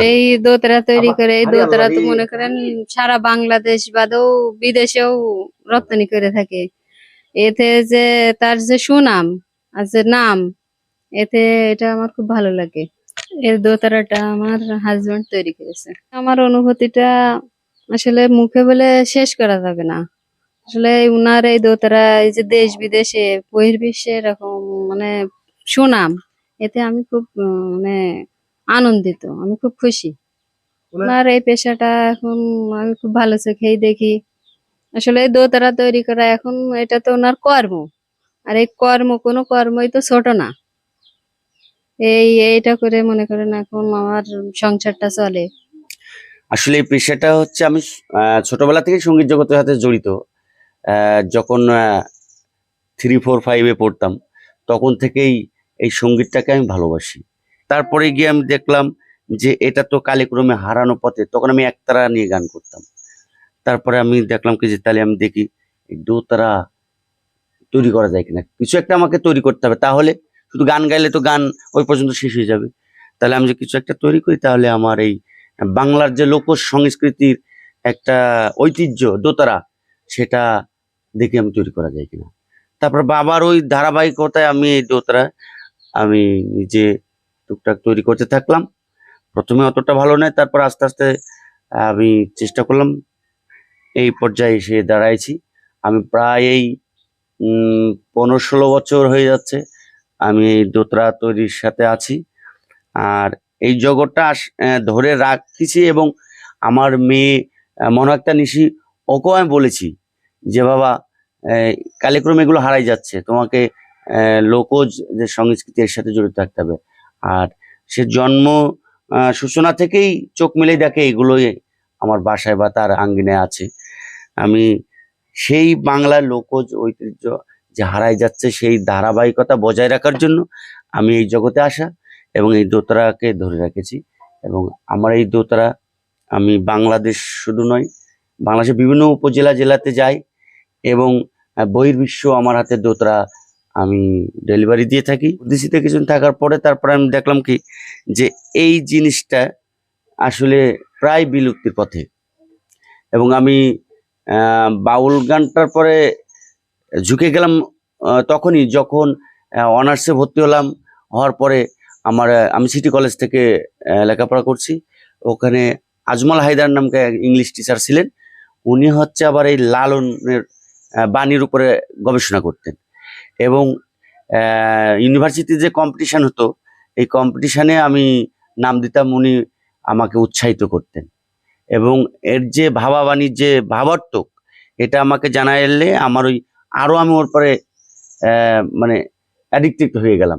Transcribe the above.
এই দোতারা তৈরি করে। এই দোতারা তো মনে করেন সারা বাংলাদেশ বাদেও বিদেশেও রপ্তানি করে থাকে। এতে যে তার যে সুনাম আর যে নাম, এতে এটা আমার খুব ভালো লাগে। এর দোতারাটা আমার হাজবেন্ড তৈরি করেছে। আমার অনুভূতিটা আসলে মুখে বলে শেষ করা যাবে না। আসলে উনার এই দোতারা এই যে দেশ বিদেশে বহির্বিশ্বে এরকম মানে সুনাম, এতে আমি খুব মানে আনন্দিত, আমি খুব খুশি। ওনার এই পেশাটা এখন আমি খুব ভালো চোখেই দেখি। আসলে এই দোতারা তৈরি করা এখন এটা তো ওনার কর্ম, আর এই কর্ম কোনো কর্মই তো ছোট না। এইটা করে মনে করেন এখন আমার সংসারটা চলে। আসলে এই পেশাটা হচ্ছে আমি ছোটবেলা থেকে সঙ্গীত জগতের সাথে জড়িত। যখন 3, 4, 5-এ পড়তাম, তখন থেকেই এই সঙ্গীতটাকে আমি ভালোবাসি। তারপরে গিয়ে আমি দেখলাম যে এটা তো কালেক্রমে হারানো পথে, তখন আমি একতারা নিয়ে গান করতাম। তারপরে আমি দেখলাম কি যে তাহলে আমি দেখি এই দোতারা তৈরি করা যায় কিনা, কিছু একটা আমাকে তৈরি করতে হবে, তাহলে শুধু গান গাইলে তো গান ওই পর্যন্ত শেষ হয়ে যাবে। তাহলে আমি যে কিছু একটা তৈরি করি, তাহলে আমার এই বাংলার যে লোক সংস্কৃতির একটা ঐতিহ্য দোতারা, সেটা দেখে আমি তৈরি করা যায় কিনা। তারপর বাবার ওই ধারাবাহিকতায় আমি এই দোতারা আমি নিজে টুকটাক তৈরি করতে থাকলাম। প্রথমে অতটা ভালো নয়, তারপর আস্তে আস্তে আমি চেষ্টা করলাম, এই পর্যায়ে এসে দাঁড়াইছি। আমি প্রায় এই 15-16 বছর হয়ে যাচ্ছে আমি এই দোতরা তৈরির সাথে আছি। আর এই জগৎটা ধরে রাখছি, এবং আমার মেয়ে মনে একটা নিশি, ওকেও আমি বলেছি যে বাবা কালেক্রমে এগুলো হারাই যাচ্ছে, তোমাকে লোকজ যে সংস্কৃতি এর সাথে জড়িত থাকতে হবে। আর সে জন্ম সূচনা থেকেই চোখ মেলেই দেখে এগুলোই আমার বাসায় বা তার আঙ্গিনায় আছে। আমি সেই বাংলার লোকজ ঐতিহ্য যে হারাই যাচ্ছে, সেই ধারাবাহিকতা বজায় রাখার জন্য আমি এই জগতে আসা এবং এই দোতারাকে ধরে রেখেছি। এবং আমার এই দোতারা আমি বাংলাদেশ শুধু নয়, বাংলাদেশের বিভিন্ন উপজেলা জেলাতে যাই, এবং বহির্বিশ্ব আমার হাতে দোতারা আমি ডেলিভারি দিয়ে থাকি। উদ্দেশ্যিতে কিছুদিন থাকার পরে তারপরে আমি দেখলাম কি যে এই জিনিসটা আসলে প্রায় বিলুপ্তির পথে। এবং আমি বাউল গানটার পরে ঝুঁকে গেলাম তখনই যখন অনার্সে ভর্তি হলাম। হওয়ার পরে আমি সিটি কলেজ থেকে লেখাপড়া করছি। ওখানে আজমল হায়দার নামকে ইংলিশ টিচার ছিলেন। উনি হচ্ছে আবার এই লালনের বাণীর উপরে গবেষণা করতেন, এবং ইউনিভার্সিটি যে কম্পিটিশান হতো, এই কম্পিটিশানে আমি নাম দিতাম, উনি আমাকে উৎসাহিত করতেন। এবং এর যে ভাবাবাণীর যে ভাবার্থক, এটা আমাকে জানা এলে আমার ওই আরো আমি ওর পরে মানে অ্যাডিক্টেড হয়ে গেলাম।